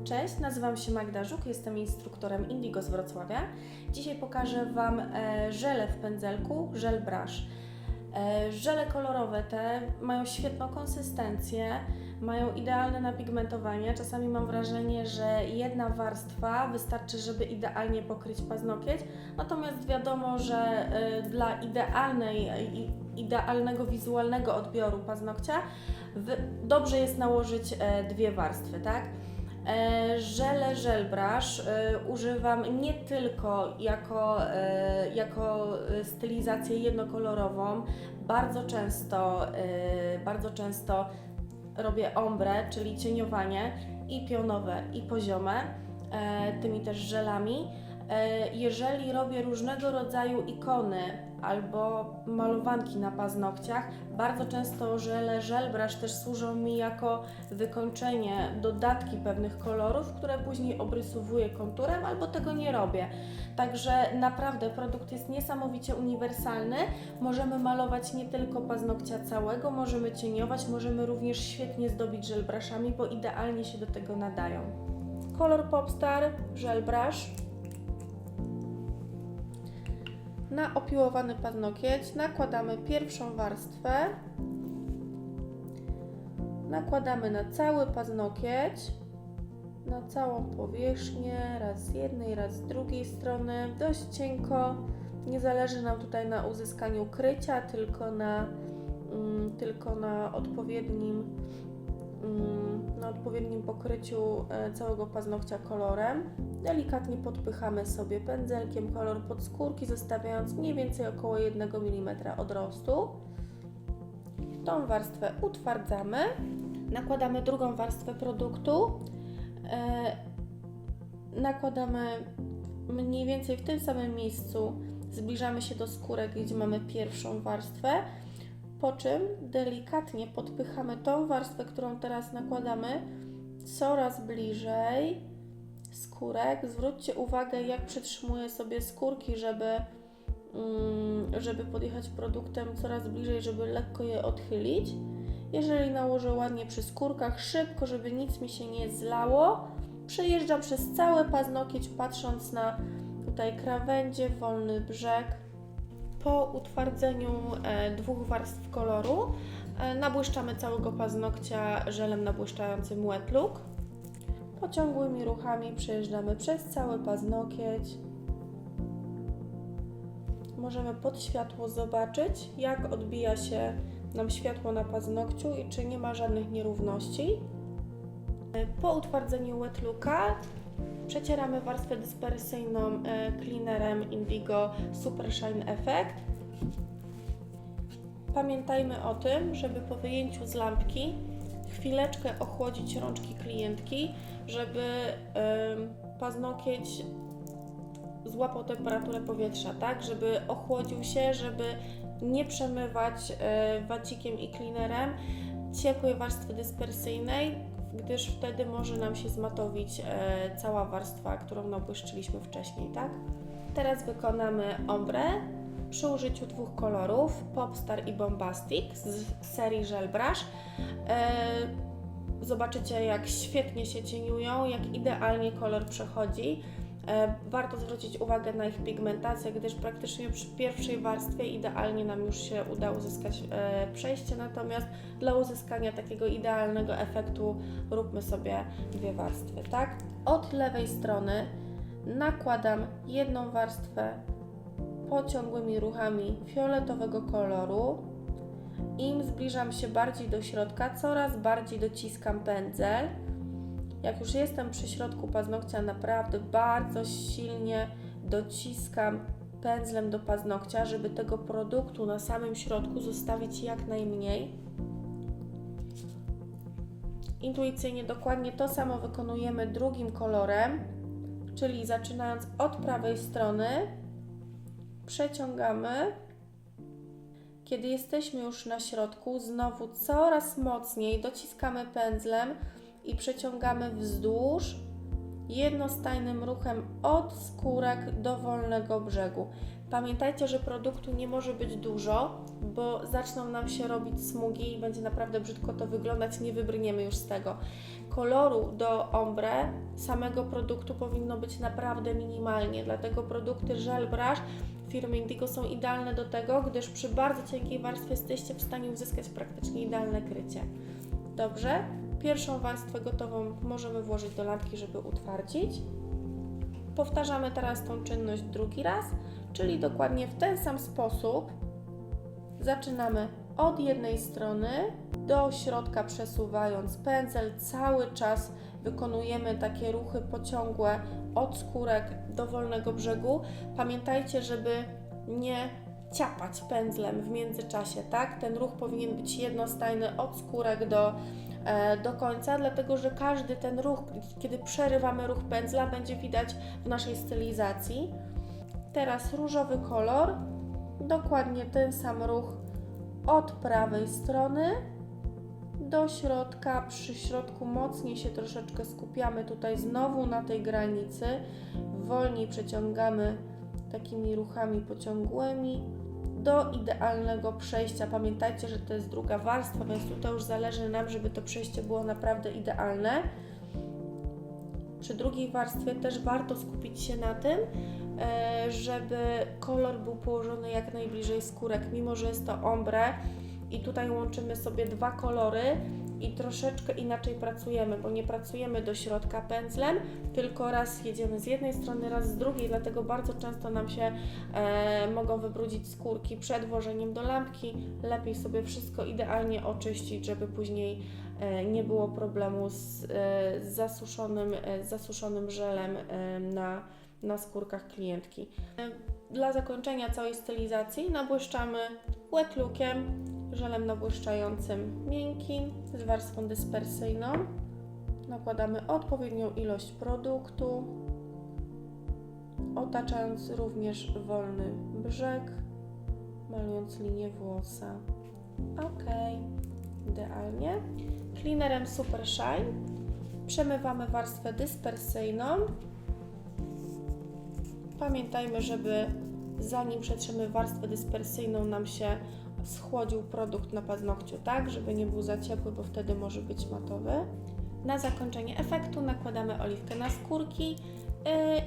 Cześć, nazywam się Magda Żuk, jestem instruktorem Indigo z Wrocławia. Dzisiaj pokażę Wam żele w pędzelku, żel brush. Żele kolorowe te mają świetną konsystencję, mają idealne napigmentowanie. Czasami mam wrażenie, że jedna warstwa wystarczy, żeby idealnie pokryć paznokieć. Natomiast wiadomo, że dla idealnego wizualnego odbioru paznokcia dobrze jest nałożyć dwie warstwy, tak? Żel brush używam nie tylko jako stylizację jednokolorową. Bardzo często robię ombre, czyli cieniowanie i pionowe, i poziome, tymi też żelami. Jeżeli robię różnego rodzaju ikony albo malowanki na paznokciach, bardzo często żel brush też służą mi jako wykończenie, dodatki pewnych kolorów, które później obrysowuję konturem albo tego nie robię. Także naprawdę produkt jest niesamowicie uniwersalny. Możemy malować nie tylko paznokcia całego, możemy cieniować, możemy również świetnie zdobić żel brushami, bo idealnie się do tego nadają. Kolor Popstar, żel brush. Na opiłowany paznokieć nakładamy pierwszą warstwę, nakładamy na cały paznokieć, na całą powierzchnię, raz z jednej, raz z drugiej strony, dość cienko. Nie zależy nam tutaj na uzyskaniu krycia, tylko na odpowiednim pokryciu całego paznokcia kolorem. Delikatnie podpychamy sobie pędzelkiem kolor pod skórki, zostawiając mniej więcej około 1 mm odrostu. Tą warstwę utwardzamy, nakładamy drugą warstwę produktu, nakładamy mniej więcej w tym samym miejscu, zbliżamy się do skórek, gdzie mamy pierwszą warstwę, po czym delikatnie podpychamy tą warstwę, którą teraz nakładamy, coraz bliżej skórek. Zwróćcie uwagę, jak przytrzymuję sobie skórki, żeby podjechać produktem coraz bliżej, żeby lekko je odchylić. Jeżeli nałożę ładnie przy skórkach, szybko, żeby nic mi się nie zlało, przejeżdżam przez cały paznokieć, patrząc na tutaj krawędzie, wolny brzeg. Po utwardzeniu dwóch warstw koloru nabłyszczamy całego paznokcia żelem nabłyszczającym Wet Look. Pociągłymi ruchami przejeżdżamy przez cały paznokieć. Możemy pod światło zobaczyć, jak odbija się nam światło na paznokciu i czy nie ma żadnych nierówności. Po utwardzeniu Wet Looka przecieramy warstwę dyspersyjną cleanerem Indigo Super Shine Effect. Pamiętajmy o tym, żeby po wyjęciu z lampki chwileczkę ochłodzić rączki klientki, żeby paznokieć złapał temperaturę powietrza, tak? Żeby ochłodził się, żeby nie przemywać wacikiem i cleanerem ciepłej warstwy dyspersyjnej, gdyż wtedy może nam się zmatowić cała warstwa, którą nabłyszczyliśmy wcześniej, tak? Teraz wykonamy ombre przy użyciu dwóch kolorów, Popstar i Bombastic z serii Żel Brush. Zobaczycie, jak świetnie się cieniują, jak idealnie kolor przechodzi. Warto zwrócić uwagę na ich pigmentację, gdyż praktycznie przy pierwszej warstwie idealnie nam już się uda uzyskać przejście, natomiast dla uzyskania takiego idealnego efektu róbmy sobie dwie warstwy, tak? Od lewej strony nakładam jedną warstwę pociągłymi ruchami fioletowego koloru. Im zbliżam się bardziej do środka, coraz bardziej dociskam pędzel. Jak już jestem przy środku paznokcia, naprawdę bardzo silnie dociskam pędzlem do paznokcia, żeby tego produktu na samym środku zostawić jak najmniej. Intuicyjnie dokładnie to samo wykonujemy drugim kolorem, czyli zaczynając od prawej strony, przeciągamy. Kiedy jesteśmy już na środku, znowu coraz mocniej dociskamy pędzlem i przeciągamy wzdłuż jednostajnym ruchem od skórek do wolnego brzegu. Pamiętajcie, że produktu nie może być dużo, bo zaczną nam się robić smugi i będzie naprawdę brzydko to wyglądać, nie wybrniemy już z tego. koloru do ombre samego produktu powinno być naprawdę minimalnie, dlatego produkty Gel Brush firmy Indigo są idealne do tego, gdyż przy bardzo cienkiej warstwie jesteście w stanie uzyskać praktycznie idealne krycie. Dobrze, pierwszą warstwę gotową możemy włożyć do lampki, żeby utwardzić. Powtarzamy teraz tą czynność drugi raz, czyli dokładnie w ten sam sposób. Zaczynamy od jednej strony, do środka przesuwając pędzel, cały czas wykonujemy takie ruchy pociągłe od skórek do wolnego brzegu. Pamiętajcie, żeby nie ciapać pędzlem w międzyczasie, tak? Ten ruch powinien być jednostajny od skórek do końca, dlatego że każdy ten ruch, kiedy przerywamy ruch pędzla, będzie widać w naszej stylizacji. Teraz różowy kolor, dokładnie ten sam ruch od prawej strony do środka, przy środku mocniej się troszeczkę skupiamy tutaj znowu na tej granicy, wolniej przeciągamy takimi ruchami pociągłymi do idealnego przejścia. Pamiętajcie, że to jest druga warstwa, więc tutaj już zależy nam, żeby to przejście było naprawdę idealne. Przy drugiej warstwie też warto skupić się na tym, żeby kolor był położony jak najbliżej skórek, mimo że jest to ombre i tutaj łączymy sobie dwa kolory i troszeczkę inaczej pracujemy, bo nie pracujemy do środka pędzlem, tylko raz jedziemy z jednej strony, raz z drugiej, dlatego bardzo często nam się mogą wybrudzić skórki przed włożeniem do lampki. Lepiej sobie wszystko idealnie oczyścić, żeby później nie było problemu z zasuszonym żelem na skórkach klientki. Dla zakończenia całej stylizacji nabłyszczamy wet lookiem, żelem nabłyszczającym miękkim z warstwą dyspersyjną. Nakładamy odpowiednią ilość produktu, otaczając również wolny brzeg, malując linię włosa. Ok, idealnie. Cleanerem Super Shine przemywamy warstwę dyspersyjną. Pamiętajmy, żeby zanim przetrzemy warstwę dyspersyjną, nam się schłodził produkt na paznokciu, tak, żeby nie był za ciepły, bo wtedy może być matowy. Na zakończenie efektu nakładamy oliwkę na skórki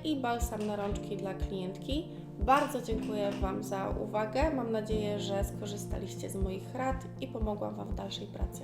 i balsam na rączki dla klientki. Bardzo dziękuję Wam za uwagę. Mam nadzieję, że skorzystaliście z moich rad i pomogłam Wam w dalszej pracy.